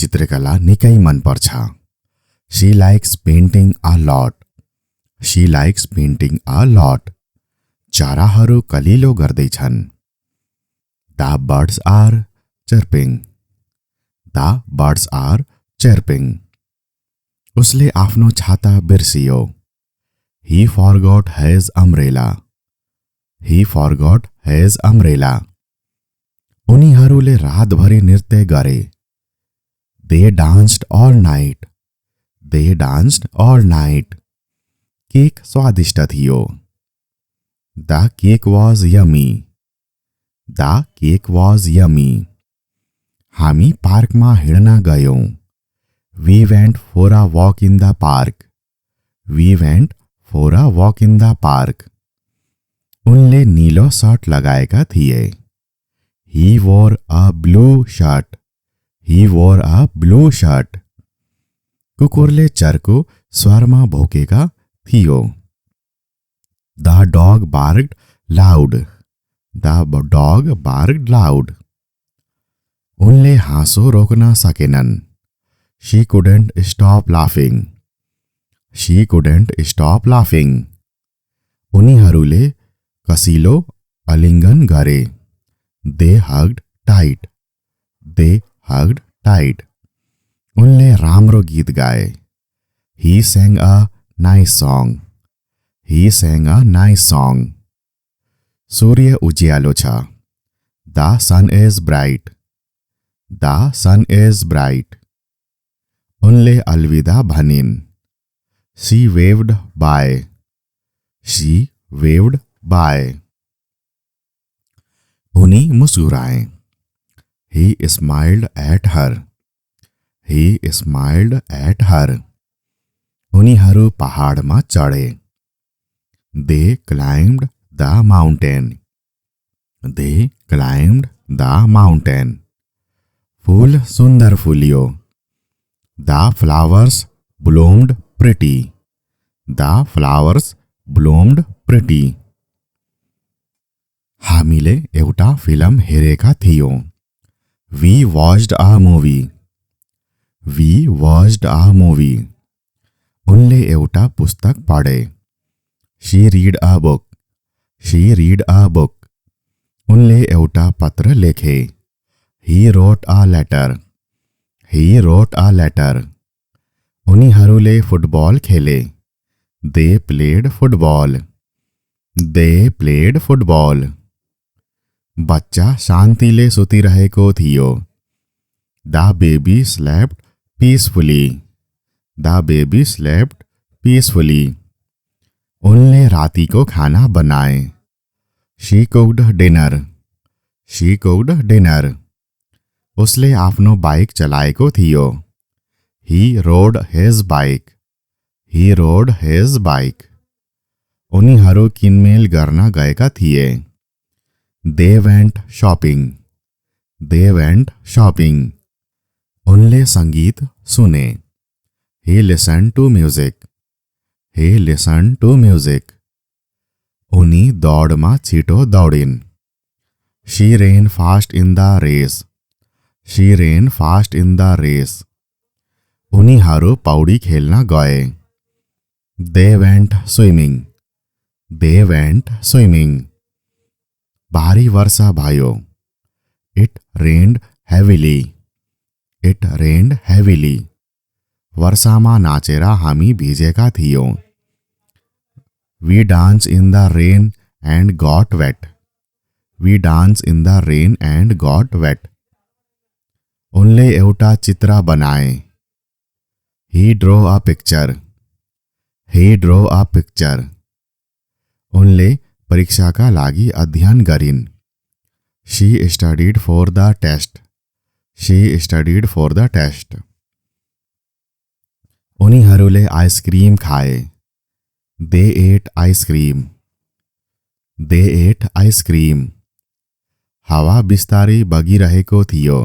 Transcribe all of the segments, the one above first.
चित्रकला निकै मन पर्छ। She likes painting a lot. She likes painting a lot. चराहरू कलिलो गर्दैछन्। The birds are chirping. The birds are chirping. उसले आफ्नो छाता बिर्सियो। He forgot his umbrella. He forgot his umbrella. उनीहरूले रातभरि नृत्य गरे। They danced all night. They danced all night. Cake स्वादिष्ट थियो। The cake was yummy. The cake was yummy. हामी पार्कमा हिँड्न गयौं। We went for a walk in the park. We went for a walk in the park. उनले नीलो shirt लगाएका थिए। He wore a blue shirt. He wore a blue shirt. कुकुरले चर्को स्वरमा भौकेका थियो। The dog barked loud. The dog barked loud. उनले हाँसो रोक्न सकेनन्। She couldn't stop laughing. She couldn't stop laughing. उनीहरूले कसिलो आलिङ्गन गरे। They hugged tight. They hugged tight. उनले राम्रो गीत गाए। He sang a nice song. He sang a nice song. सूर्य उज्यालो छ। The sun is bright. The sun is bright. उनले अलविदा भनिन्। She waved bye. She waved bye. उनी मुस्कुराए। He smiled at her. He smiled at her. उनीहरू पहाडमा चढे। They climbed the mountain. They climbed the mountain. फूल सुन्दर फुल्यो। The flowers bloomed pretty. The flowers bloomed pretty. हामीले एउटा फिल्म हेरेका थियौं। We watched a movie. We watched a movie. उनले एउटा पुस्तक पढे। She read a book. She read a book. उनले एउटा पत्र लेखे। He wrote a letter. He wrote a letter. उनीहरूले फुटबल खेले। They played football. They played football. बच्चा शान्तिले सुतिरहेको थियो। The baby slept peacefully. The baby slept peacefully. उनले रातिको खाना बनाए। She cooked dinner. She cooked dinner. उसले आफ्नो बाइक चलाएको थियो। He rode his bike. He rode his bike. उनीहरू किनमेल गर्न गएका थिए। They went shopping. They went shopping. उनले सङ्गीत सुने। He listened to music. He listened to music. उनी दौडमा छिटो दौडिन्। She ran fast in the race. She ran fast in the race. उनीहरू पौडी खेल्न गए। They went swimming. They went swimming. भारी वर्षा भयो। It rained heavily. It rained heavily. वर्षामा नाचेर हामी भिजेका थियौं। We danced in the rain and got wet. We danced in the rain and got wet. उनले एउटा चित्र बनाए। He drew a picture. He drew a picture. उनले परीक्षाका लागि अध्ययन गरिन्। She studied for the test. She studied for the test. उनीहरूले आइसक्रिम खाए। They ate ice cream. They ate ice cream. हावा बिस्तारै बगिरहेको थियो।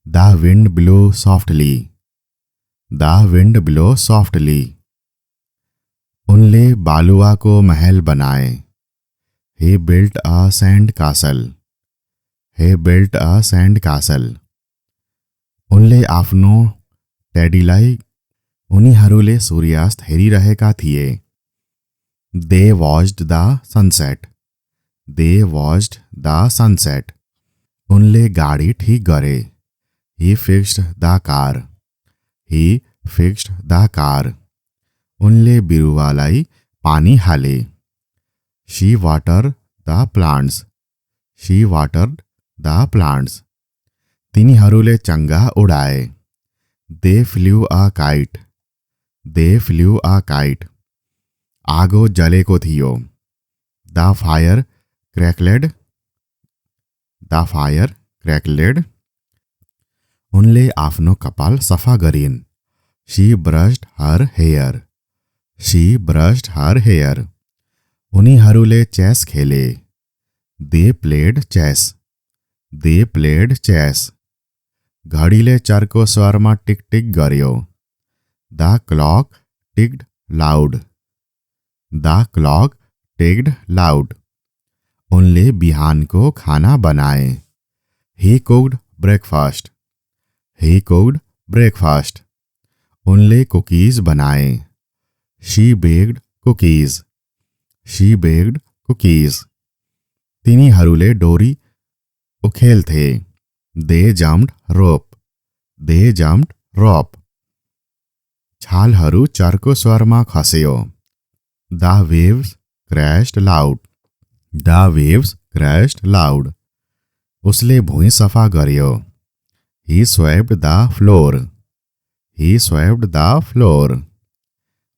The wind blew softly. The wind blew softly. उनले बालुवाको महल बनाए। He built a sand castle. He built a sand castle. उनले आफ्नो टेडीलाई उनीहरूले सूर्यास्त हेरिरहेका थिए। They watched the sunset. They watched the sunset. उनले गाडी ठिक गरे। He fixed the car. He fixed the car. उनले बिरुवालाई पानी हाले। She watered the plants. She watered the plants. तिनीहरूले चङ्गा उडाए। They flew a kite. They flew a kite. आगो जलेको थियो। The fire crackled. The fire crackled. उनले आफ्नो कपाल सफा गरिन्। She brushed her hair. She brushed her hair. उनीहरूले चेस खेले। They played chess. They played chess. घडीले चर्को स्वरमा टिक टिक गर्यो। The clock ticked loud. The clock ticked loud. उनले बिहानको खाना बनाए। He cooked breakfast. He cooked breakfast. उनले कुकीज बनाए। She baked cookies. She baked cookies. तिनीहरूले डोरी उखेल्थे। They jumped rope. They jumped rope. छालहरू चर्को स्वरमा खस्यो। The waves crashed loud. The waves crashed loud. उसले भुइँ सफा गर्यो। He swept the floor. He swept the floor.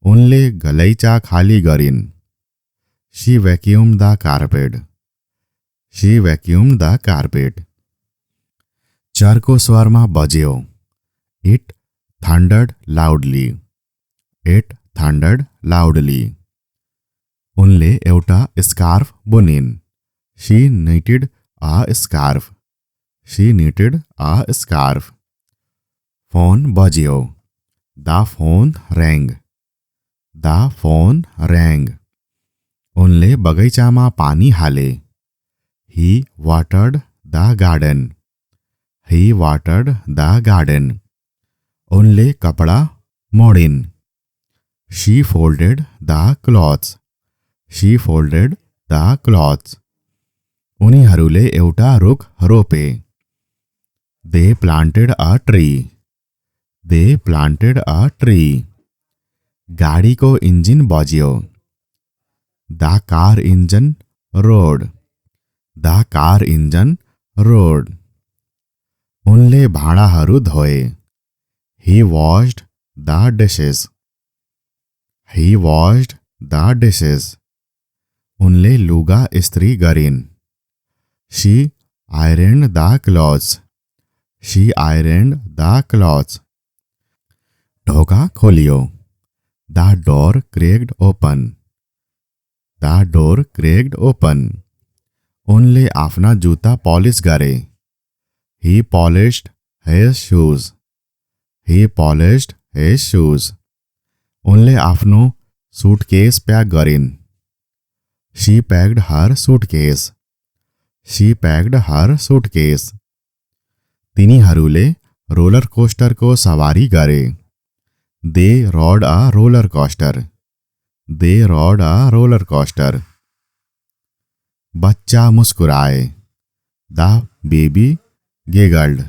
उनले गलैँचा खाली गरिन्। She vacuumed the carpet. She vacuumed the carpet. चर्को स्वरमा बज्यो। It thundered loudly. It thundered loudly. उनले एउटा स्कार्फ बुनिन्। She knitted a scarf. She knitted a scarf. Phone बज्यो। The phone rang. The phone rang. उनले बगैँचामा पानी हाले। He watered the garden. He watered the garden. उनले कपडा मोडिन्। She folded the clothes. She folded the clothes. उनीहरूले एउटा रुख रोपे। They planted a tree. They planted a tree. गाडीको इन्जिन बज्यो। The car engine roared. The car engine roared. उनले भाँडाहरू धोए। He washed the dishes. He washed the dishes. उनले लुगा इस्त्री गरिन्। She ironed the clothes. She ironed the clothes. ढोका खोलियो। The door creaked open. The door creaked open. उनले आफ्ना जुत्ता पलिस गरे। He polished his shoes. He polished his shoes. उनले आफ्नो सुटकेस प्याक गरिन्। She packed her suitcase. She packed her suitcase. तिनीहरूले रोलर कोस्टरको सवारी गरे। They rode a roller coaster. They rode a roller coaster. बच्चा मुस्कुराए। The baby giggled.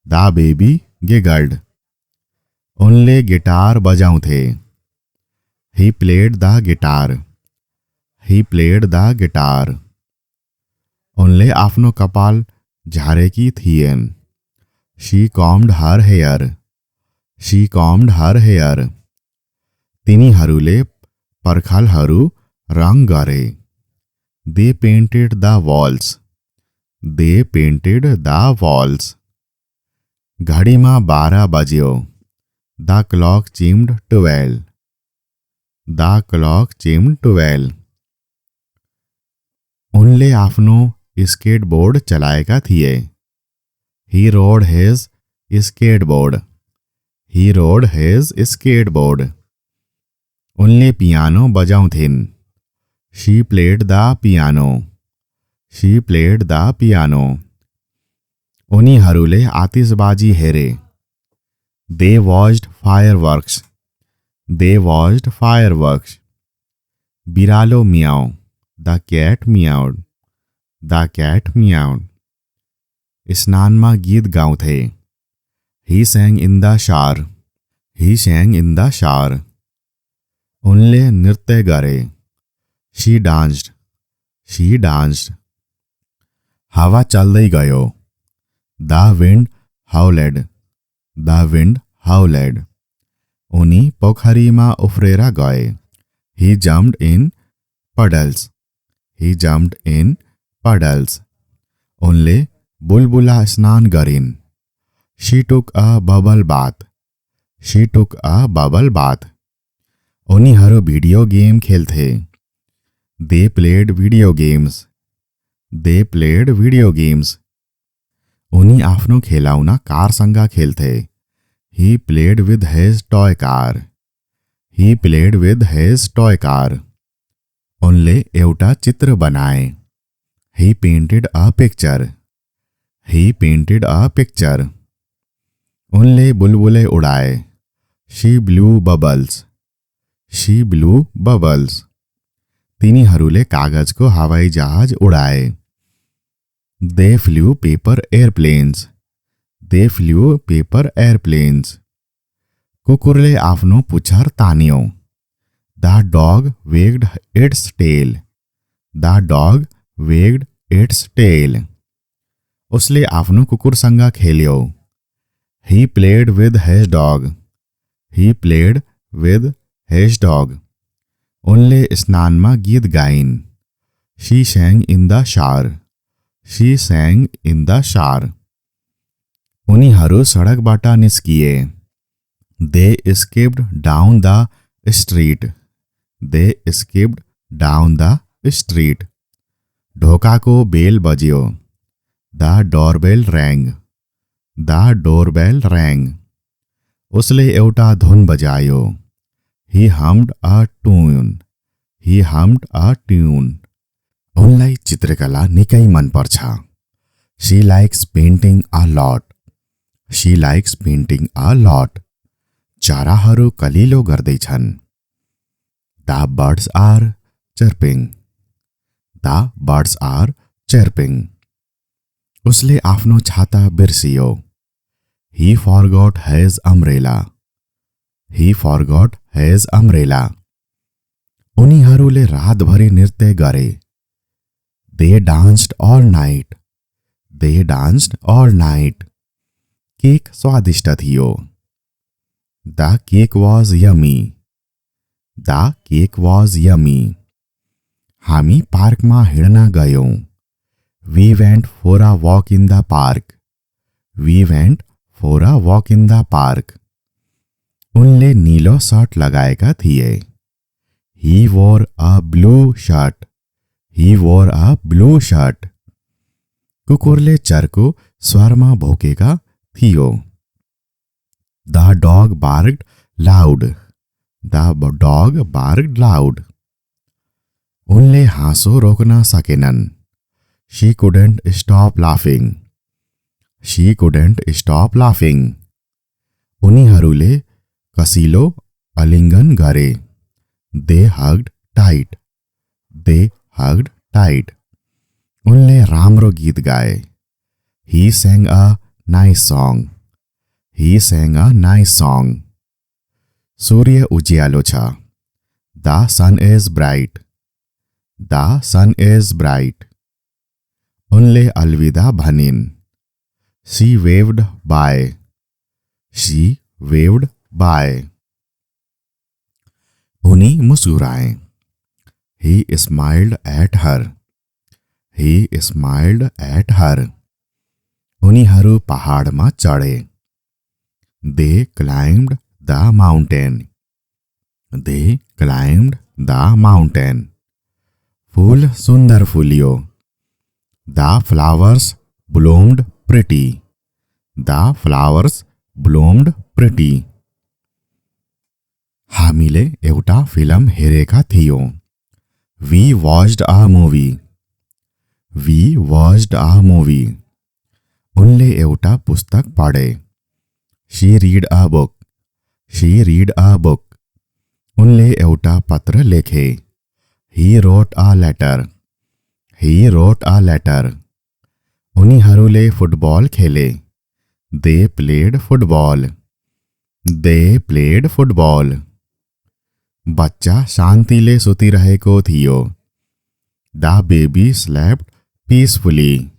The baby giggled. उनले गिटार बजाउँथे। He played the guitar. He played the guitar. उनले आफ्नो कपाल झारेकी थिएन। She combed her hair. She combed her hair. तिनीहरूले पर्खालहरू रङ गरे। They painted the walls. They painted the walls. घडीमा 12 बज्यो। The clock chimed 12। The clock chimed 12। उनले आफ्नो स्केटबोर्ड चलाएका थिए। He rode his skateboard. He rode his skateboard. उनले पियानो बजाउँथिन्। She played the piano. She played the piano. उनीहरूले आतिशबाजी हेरे। They watched fireworks. They watched fireworks. बिरालो Miao. The cat meowed. The cat meowed. स्नानमा गीत गाउँथे। He sang in the shower. He sang in the shower. उनले नृत्य गरे। She danced. She danced. हावा चल्दै गयो। The wind howled. The wind howled. उनी पोखरीमा उफ्रेर गए। He jumped in puddles. He jumped in puddles. उनले बुलबुला स्नान गरिन्। She took a bubble bath. She took a bubble bath. उनीहरू भिडियो गेम खेल्थे। They played video games. They played video games. उनी आफ्नो खेलौना कारसँग खेल्थे। He played with his toy car. He played with his toy car. उनले एउटा चित्र बनाए। He painted a picture. He painted a picture. उनले बुलबुले उडाए। She blew bubbles. She blew bubbles. तिनीहरूले कागजको हवाई जहाज उडाए। They flew paper airplanes. They flew paper airplanes. कुकुरले आफ्नो पुच्छर तान्यो। The dog wagged its tail. The dog wagged its tail. उसले आफ्नो कुकुरसँग खेल्यो। He played with his dog. He played with his dog. उनले स्नानमा गीत गाइन्। She sang in the shower. She sang in the shower. उनीहरू सडकबाट निस्किए। They escaped down the street. They escaped down the street. ढोकाको बेल बज्यो। The doorbell rang. The doorbell rang. उसले एउटा धुन बजायो। He hummed a tune. He hummed a tune. उनलाई चित्रकला निकै मन पर्छ। She likes painting a lot. She likes painting a lot. चराहरू कलिलो गर्दैछन्। The birds are chirping. The birds are chirping. उसले आफ्नो छाता बिर्सियो। He forgot his umbrella. He forgot his umbrella. उनीहरूले रातभरि नृत्य गरे। They danced all night. They danced all night. Cake स्वादिष्ट थियो। The cake was yummy. The cake was yummy. हामी पार्कमा हिँड्न गयौं। We went for a walk in the park. We went for a walk in the park. उनले नीलो short लगाएका थिए। He wore a blue shirt. He wore a blue shirt. कुकुरले चर्को स्वरमा भौकेका थियो। The dog barked loud. The dog barked loud. उनले हाँसो रोक्न सकेनन्। She couldn't stop laughing. She couldn't stop laughing. उनीहरूले कसिलो आलिङ्गन गरे। They hugged tight. They hugged tight. उनले राम्रो गीत गाए। He sang a nice song. He sang a nice song. सूर्य उज्यालो छ। The sun is bright. The sun is bright. उनले अलविदा भनिन्। She waved bye. She waved bye. उनी मुस्कुराए। He smiled at her. He smiled at her. उनीहरू पहाडमा चढे। They climbed the mountain. They climbed the mountain. फूल सुन्दर फुल्यो। The flowers bloomed pretty. The flowers bloomed pretty. हामीले एउटा फिल्म हेरेका थियौं। We watched a movie. We watched a movie. उनले एउटा पुस्तक पढे। She read a book. She read a book. उनले एउटा पत्र लेखे। He wrote a letter. He wrote a letter. उनीहरूले फुटबल खेले। They played football. They played football. बच्चा शान्तिले सुतिरहेको थियो। The baby slept peacefully.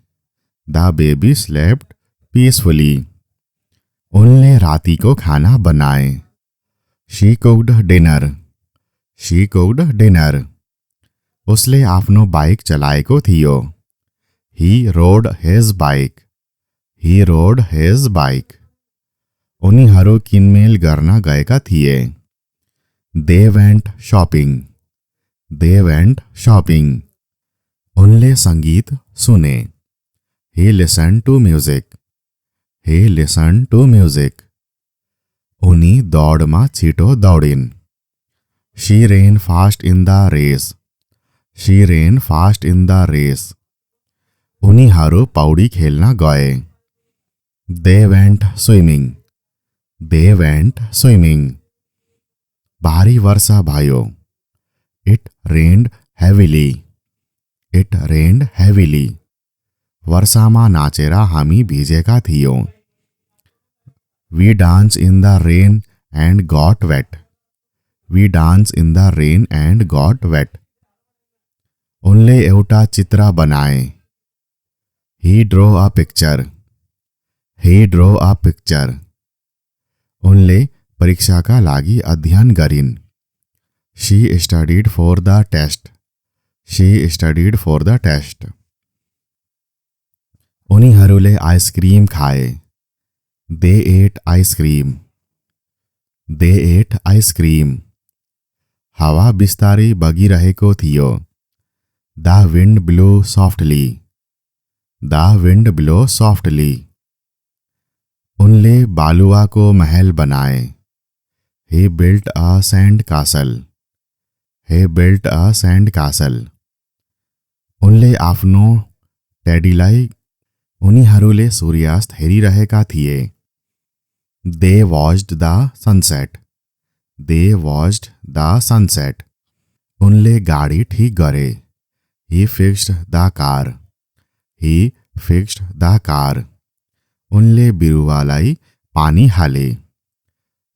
The baby slept peacefully. उनले रातिको खाना बनाए। She cooked dinner. She cooked dinner. उसले आफ्नो बाइक चलाएको थियो। He rode his bike. He rode his bike. उनीहरू किनमेल गर्न गएका थिए। They went shopping. They went shopping. उनले सङ्गीत सुने। He listen to music. He listen to music. उनी दौडमा छिटो दौडिन्। She ran fast in the race. She ran fast in the race. उनीहरू पौडी खेल्न गए। They went swimming. They went swimming. भारी वर्षा भयो। It rained heavily. It rained heavily. वर्षामा नाचेर हामी भिजेका थियौँ। We dance in the rain and got wet. We dance in the rain and got wet. उनले एउटा चित्र बनाए। He draw a picture. He draw a picture. उनले परीक्षाका लागि अध्ययन गरिन्। She studied for the test. She studied for the test. उनीहरूले आइसक्रिम खाए। They ate ice cream. They ate ice cream. हावा बिस्तारै बगिरहेको थियो। The wind blow softly. The wind blow softly. उनले बालुवाको महल बनाए। He built a sand castle. He built a sand castle. उनले आफ्नो टेडीलाई उनीहरूले सूर्यास्त हेरिरहेका थिए। They watched the sunset. They watched the sunset. उनले गाडी ठीक गरे। He fixed the car. He fixed the car. उनले बिरुवालाई पानी हाले।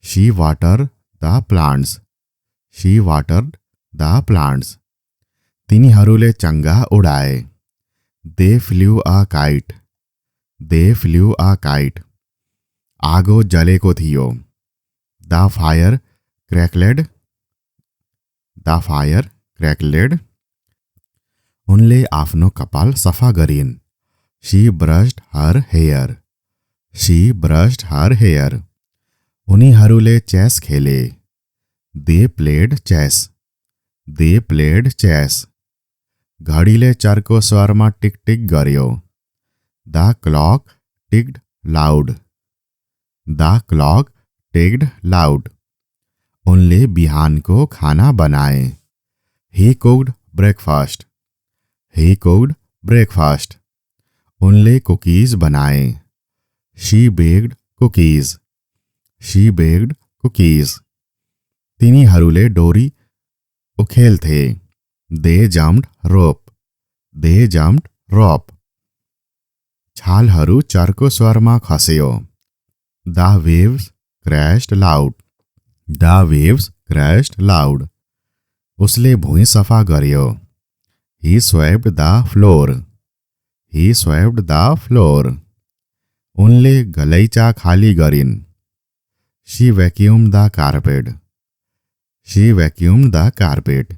She water the plants. She watered the plants. तिनीहरूले चङ्गा उडाए। They flew a kite. They flew a kite. आगो जलेको थियो। The fire crackled. The fire crackled. उनले आफ्नो कपाल सफा गरिन्। She brushed her hair. She brushed her hair. उनीहरूले चेस खेले। They played chess. They played chess. घडीले चर्को स्वरमा टिक टिक गर्यो। The clock ticked loud. The clock ticked loud. उनले बिहानको खाना बनाए। He cooked breakfast. He cooked breakfast. उनले कुकीज बनाए। She baked cookies. She baked cookies. तिनीहरूले डोरी उखेल्थे। They jumped rope. They jumped rope. छालहरू चर्को स्वरमा खस्यो। The waves crashed loud. The waves crashed loud. उसले भुइँ सफा गर्यो। He swept the floor. He swept the floor. उनले गलैँचा खाली गरिन्। She vacuum the carpet. She vacuum the carpet.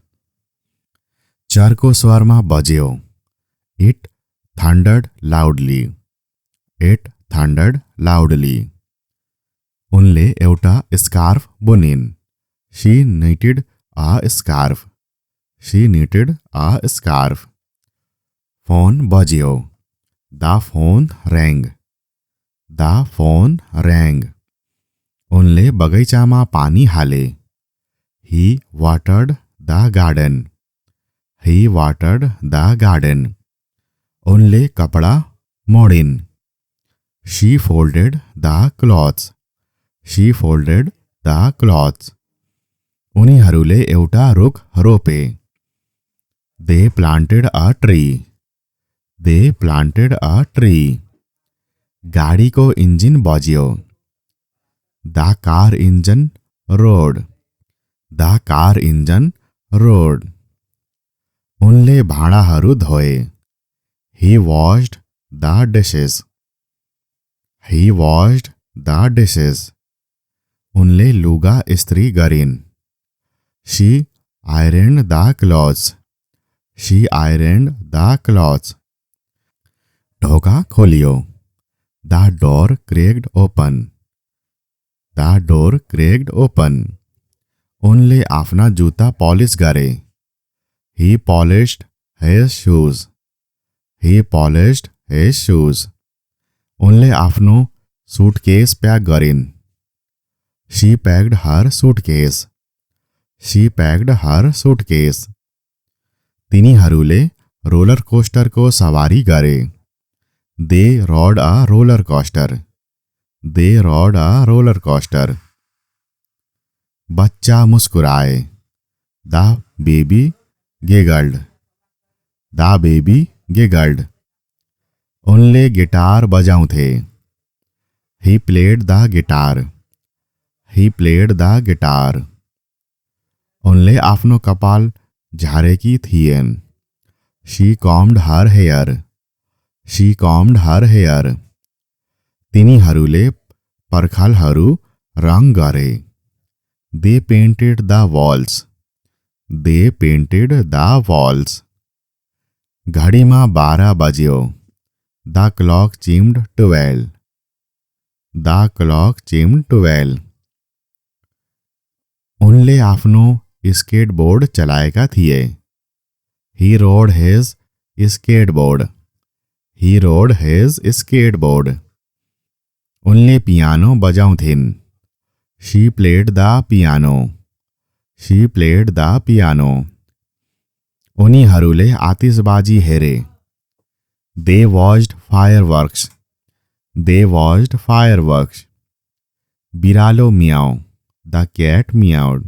चर्को स्वरमा बज्यो। It thundered loudly. It thundered loudly. उनले एउटा स्कार्फ बुनिन्। She knitted a scarf. She knitted a scarf. Phone बज्यो। The phone rang। The phone rang। उनले बगैँचामा पानी हाले। He watered the garden. He watered the garden. उनले कपडा मोडिन्। She folded the clothes. She folded the clothes. उनीहरूले एउटा रुख रोपे. They planted a tree. They planted a tree. गाडीको इन्जिन बज्यो. The car engine roared. The car engine roared. उनले भाँडाहरू धोए. He washed the dishes. He washed the dishes. उनले लुगा इस्त्री गरिन्. She ironed the clothes. She ironed the clothes. ढोका खोलियो. The door cracked open. The door cracked open. उनले आफ्ना जुत्ता पॉलिश गरे. He polished his shoes. He polished his shoes. उनले आफ्नो सुटकेस प्याक गरिन्. She packed her suitcase. She packed her suitcase. तिनीहरूले रोलर कोस्टरको सवारी गरे. They rode a roller coaster. They rode a roller coaster. बच्चा मुस्कुराए. The baby giggled. The baby giggled. उनले guitar बजाउँथे. He played the guitar. He played the guitar. उनले आफ्नो कपाल झारेकी थिएन. She combed her hair. She combed her hair. तिनीहरूले पर्खालहरू रङ गरे. They painted the walls. They painted the walls. घडीमा 12 बज्यो. The clock chimed 12. The clock chimed 12. उनले आफ्नो स्केटबोर्ड चलाएका थिए. He rode his skateboard. He rode his skateboard. उनले piano बजाउँथिन्. She played the piano. She played the piano. उनीहरूले आतिशबाजी हेरे. They watched fireworks. They watched fireworks. बिरालो Miao. The cat meowed.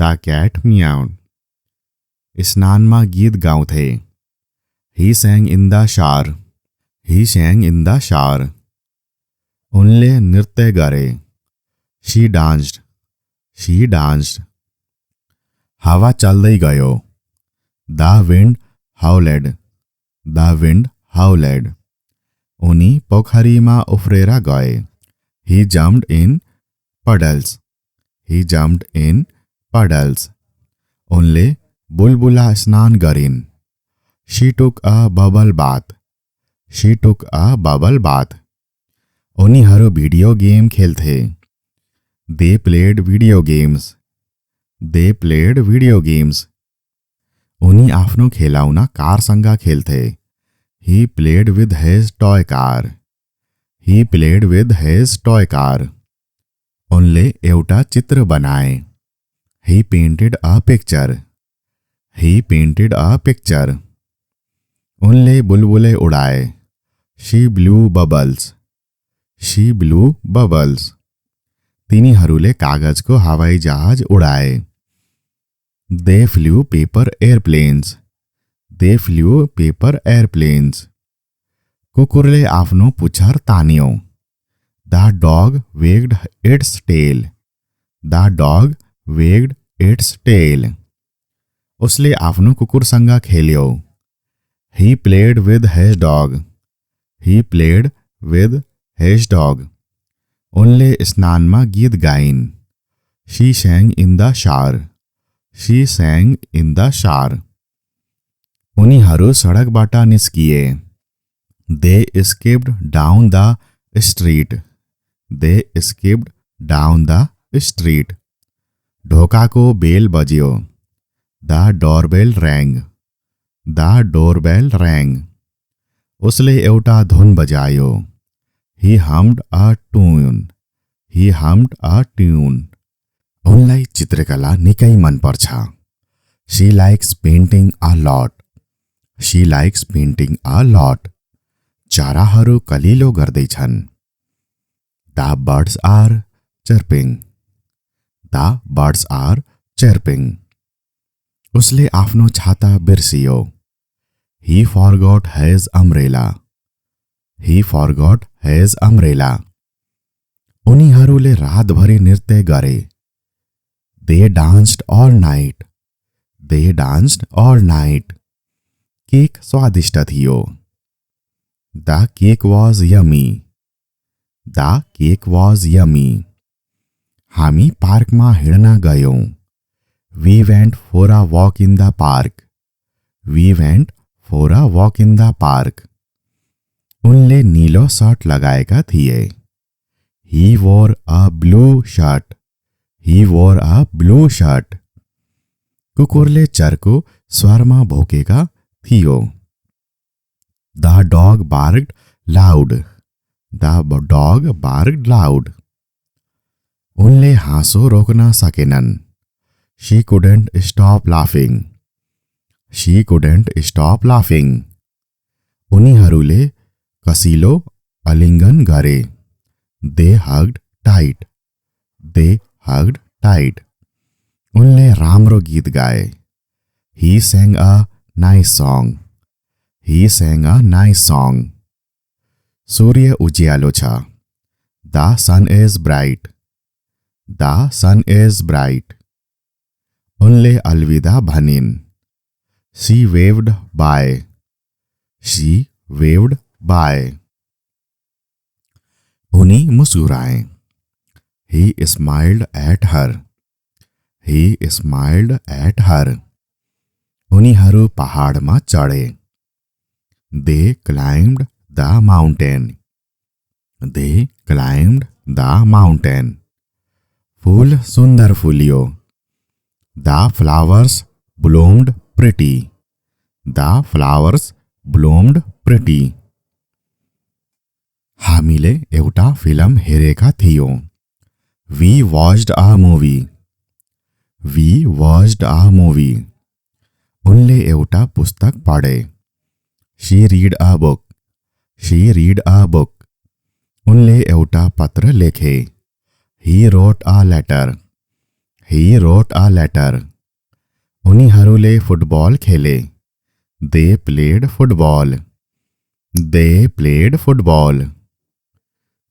The cat meowed. स्नानमा गीत गाउँथे. He sang in the shower. He sang in the shower. उनले नृत्य गरे. She danced. She danced. हावा चल्दै गयो. The wind howled. The wind howled. उनी पोखरीमा उफ्रेर गए. He jumped in puddles. He jumped in puddles. उनले बुलबुला स्नान गरिन्. She took a bubble bath. She took a bubble bath. उनीहरू भिडियो गेम खेल्थे. They played video games. They played video games. उनी आफ्नो खेलाउन कारसँग खेल्थे. He played with his toy car. He played with his toy car. उनले एउटा चित्र बनाए. He painted a picture. He painted a picture. उनले बुलबुले उडाए. She blew bubbles. She blew bubbles. तिनीहरूले कागजको हवाई जहाज उडाए. They flew paper airplanes. They flew paper airplanes. कुकुरले आफ्नो पुच्छर तान्यो. The dog wagged its tail. The dog wagged its tail. उसले आफ्नो कुकुरसँग खेल्यो. He played with his dog. He played with his dog. उनले स्नानमा गीत गाइन्. She sang in the shower. She sang in the shower. उनीहरू सडकबाट निस्किए. They escaped down the street. They escaped down the street. ढोकाको बेल बज्यो. The doorbell rang. The doorbell rang. उसले एउटा धुन बजायो. He hummed a tune. He hummed a tune. उनलाई चित्रकला निकै मन पर्छ. She likes painting a lot. She likes painting a lot. चराहरू कलिलो गर्दैछन्। The birds are chirping. The birds are chirping. उसले आफ्नो छाता बिर्सियो। He forgot his umbrella. He forgot his umbrella. उनीहरूले रातभरि नृत्य गरे। They danced all night. They danced all night. Cake स्वादिष्ट थियो। The cake was yummy. The cake was yummy. हामी पार्कमा हिँड्न गयौं। We went for a walk in the park. We went for a walk in the park. उनले नीलो shirt लगाएका थिए। He wore a blue shirt. He wore a blue shirt. कुकुरले चर्को स्वरमा भौकेका थियो। The dog barked loud. The dog barked loud. उनले हाँसो रोक्न सकेनन्। She couldn't stop laughing. She couldn't stop laughing. उनीहरूले कसिलो अलिङ्गन गरे। They hugged tight. They hugged tight. उनले राम्रो गीत गाए। He sang a nice song. He sang a nice song. सूर्य उज्यालो छ। The sun is bright. The sun is bright. उनले अलविदा भनिन्। She waved bye. She waved bye. उनी मुस्कुराए। He smiled at her. He smiled at her. उनीहरू पहाडमा चढे। They climbed the mountain. They climbed the mountain. फूल सुन्दर फुल्यो। The flowers bloomed pretty. The flowers bloomed pretty. हामीले एउटा फिल्म हेरेका थियौं। We watched a movie. We watched a movie. उनले एउटा पुस्तक पढे। She read a book. She read a book. उनले एउटा पत्र लेखे। He wrote a letter. He wrote a letter. उनीहरूले फुटबल खेले। They played football. They played football.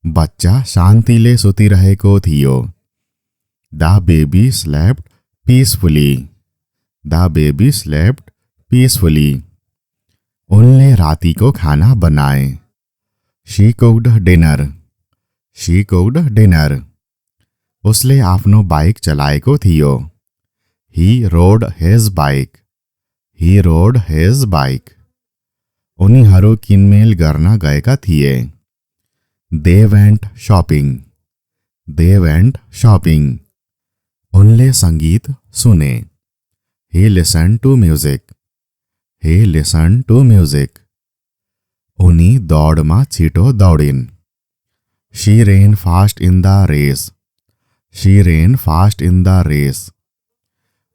बच्चा शान्तिले सुतिरहेको थियो। The baby slept peacefully. The baby slept peacefully. उनले रातिको खाना बनाए। She cooked dinner. She cooked dinner. उसले आफ्नो बाइक चलाएको थियो। He rode his bike. He rode his bike. उनीहरू किनमेल गर्न गएका थिए। They went shopping. They went shopping. उनले सङ्गीत सुने। He listened to music. He listened to music. उनी दौडमा छिटो दौडिन्। She ran fast in the race. She ran fast in the race.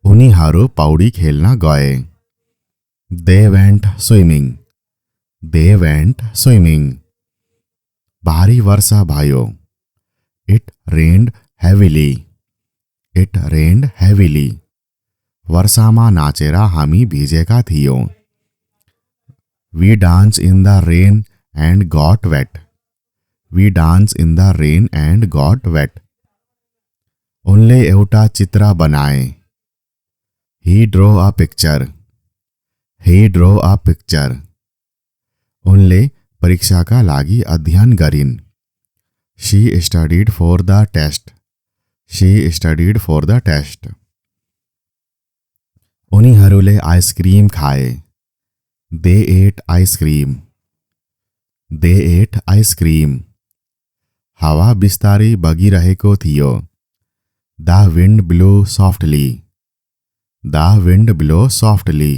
उनीहरू पौडी खेल्न गए। They went swimming. They went swimming. भारी वर्षा भयो। It rained heavily. It rained heavily. वर्षामा नाचेर हामी भिजेका थियौं। We danced in the rain and got wet. We danced in the rain and got wet. उनले एउटा चित्र बनाए। He drew a picture. He drew a picture. उनले परीक्षाका लागि अध्ययन गरिन्। She studied for the test. She studied for the test. उनीहरूले आइसक्रिम खाए। They ate ice cream. They ate ice cream. हावा बिस्तारै बगिरहेको थियो। The wind blew softly. The wind blew softly.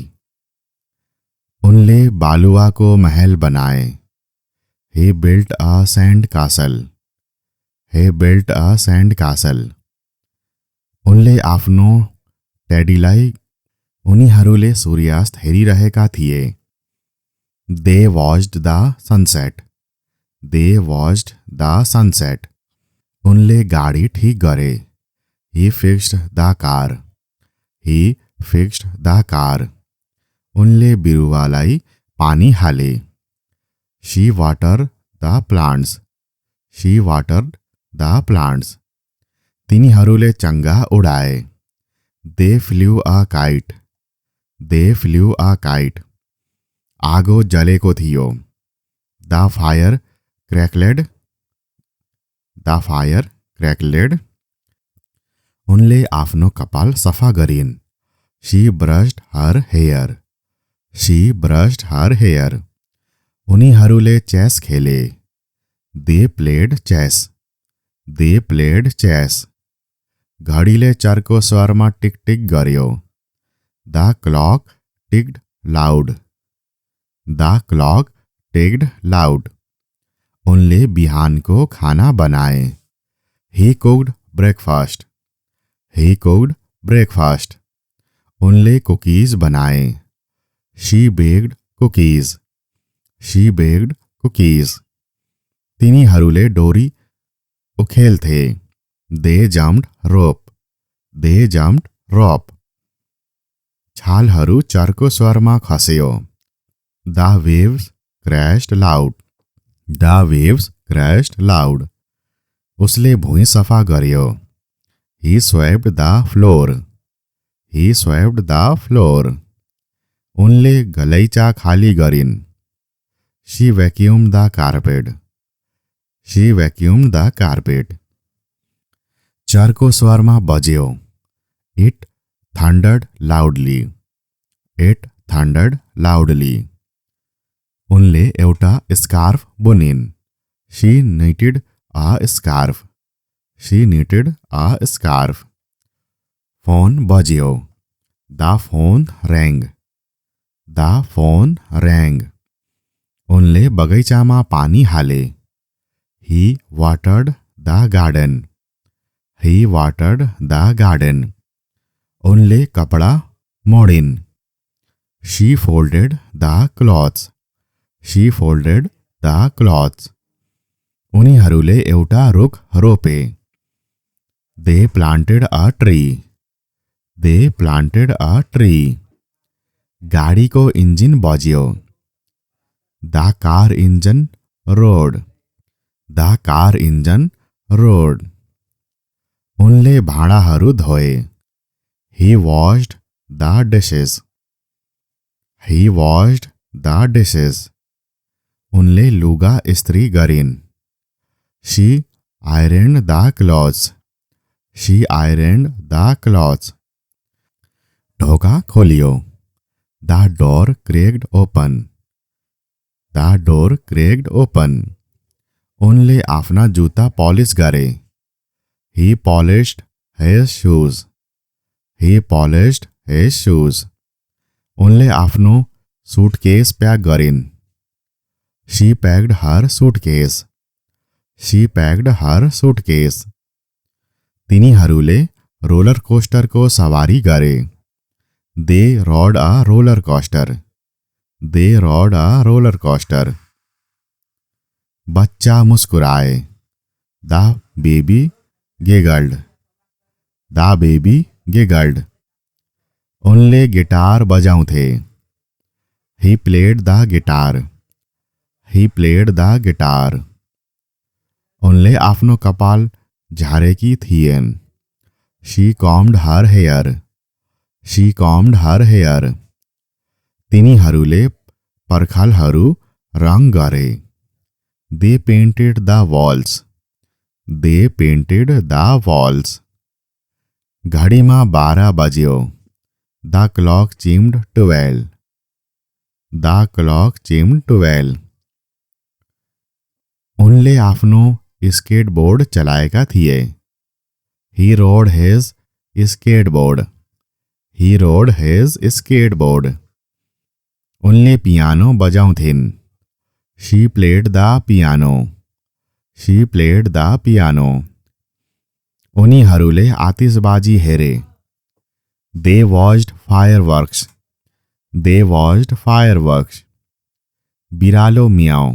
उनले बालुवाको महल बनाए। He built a sand castle. He built a sand castle. उनले आफ्नो टेडीलाई उनीहरूले सूर्यास्त हेरिरहेका थिए। They watched the sunset. They watched the sunset. उनले गाडी ठीक गरे. He fixed the car. He fixed the car. उनले बिरुवालाई पानी हाले. She watered the plants. She watered the plants. तिनीहरूले चङ्गा उडाए. They flew a kite. They flew a kite. आगो जलेको थियो. The fire crackled. The fire crackled. उनले आफ्नो कपाल सफा गरिन्. She brushed her hair. She brushed her hair. उनीहरूले चेस खेले. They played chess. They played chess. घडीले चर्को स्वरमा टिक टिक गर्यो. The clock ticked loud. The clock ticked loud. उनले बिहानको खाना बनाए. He cooked breakfast. He cooked breakfast. उनले कुकीज बनाए. She baked cookies. She baked cookies. तिनीहरूले डोरी उखेल्थे. They jumped rope. They jumped rope. छालहरू चर्को स्वरमा खस्यो. The waves crashed loud. The waves crashed loud. उसले भुइँ सफा गर्यो. He swept the floor. He swept the floor. उनले गलैँचा खाली गरिन्. She vacuumed the carpet. She vacuumed the carpet. चर्को स्वरमा बज्यो. It thundered loudly. It thundered loudly. उनले एउटा स्कार्फ बुनिन्. She knitted a scarf. She knitted a scarf. Phone बज्यो. The phone rang. The phone rang. उनले बगैँचामा पानी हाले. He watered the garden. He watered the garden. उनले कपडा मोडिन्. She folded the clothes. She folded the clothes. उनीहरूले एउटा रुख रोपे. They planted a tree. They planted a tree. गाडीको इन्जिन बज्यो. The car engine roared. The car engine roared. उनले भाँडाहरू धोए. He washed the dishes. He washed the dishes. उनले लुगा इस्त्री गरिन्. She ironed the clothes. She ironed the clothes. ढोका खोलियो. The door cracked open. The door cracked open. उनले आफ्ना जुत्ता पॉलिश गरे. He polished his shoes. He polished his shoes. उनले आफ्नो सुटकेस प्याक गरिन्. She packed her suitcase. She packed her suitcase. तिनीहरूले रोलर कोस्टरको सवारी गरे. They rode a roller coaster. They rode a roller coaster. बच्चा मुस्कुराए. The baby giggled. The baby giggled. उनले guitar बजाउँथे. He played the guitar. He played the guitar. उनले आफ्नो कपाल झारेकी थिएन. She combed her hair. She combed her hair. तिनीहरूले पर्खालहरू रङ गरे. They painted the walls. They painted the walls. घडीमा 12 बज्यो. The clock chimed 12. The clock chimed 12. उनले आफ्नो स्केटबोर्ड चलाएका थिए. He rode his skateboard. He rode his skateboard. उनले piano बजाउँथिन्. She played the piano. She played the piano. उनीहरूले आतिशबाजी हेरे. They watched fireworks. They watched fireworks. बिरालो मियाओ,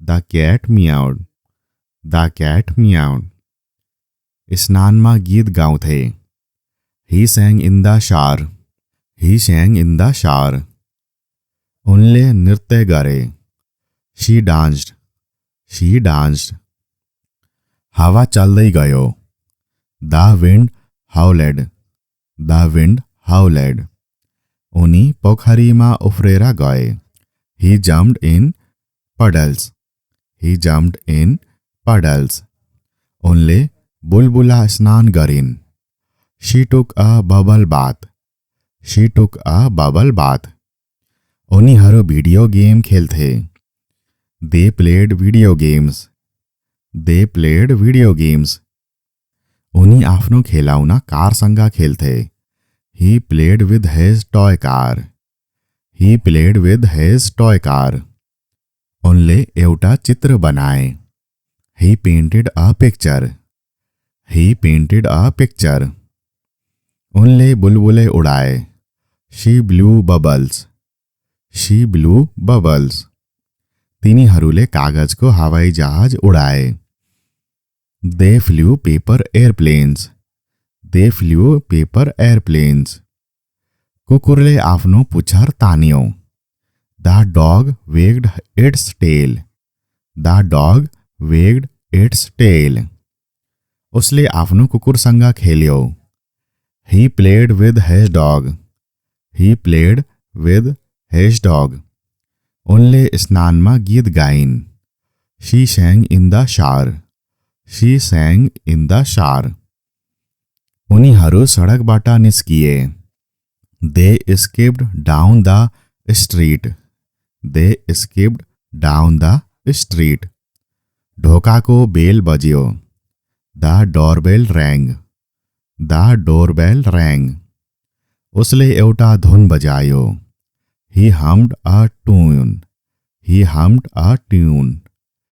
the cat meowed, the cat meowed. स्नानमा गीत गाउँथे, he sang in the shower, he sang in the shower. उनले नृत्य गरे, शी डान्स्ड, शी डान्स्ड। हावा चल्दै गयो, the wind howled, the wind howled. उनी पोखरीमा उफ्रेर गए, he jumped in puddles, he jumped in puddles. उनले बुलबुला स्नान गरिन्, she took a bubble bath, she took a bubble bath. उनीहरू भिडियो गेम खेल्थे, they played video games, they played video games. उनी आफ्नो खेलौना कारसँग खेल्थे, he played with his toy car, he played with his toy car. उनले एउटा चित्र बनाए, ही painted a picture, he painted a picture. उनले बुलबुले उडाए, she blew bubbles, she blew bubbles. तिनीहरूले कागजको हवाई जहाज उडाए, they flew paper airplanes, they flew paper airplanes. कुकुरले आफ्नो पुच्छर तान्यो, the dog wagged its tail, the dog wagged its tail. उसले आफ्नो कुकुरसँग खेल्यो, he played with his dog, he played with his dog. उनले स्नानमा गीत गाइन्, she sang in the shower, she sang in the shower. उनीहरू सडकबाट निस्किए, they escaped down the street, they escaped down the street. ढोकाको बेल बज्यो, the doorbell rang, the doorbell rang। उसले एउटा धुन बजायो, ही hummed a tune, he hummed a tune।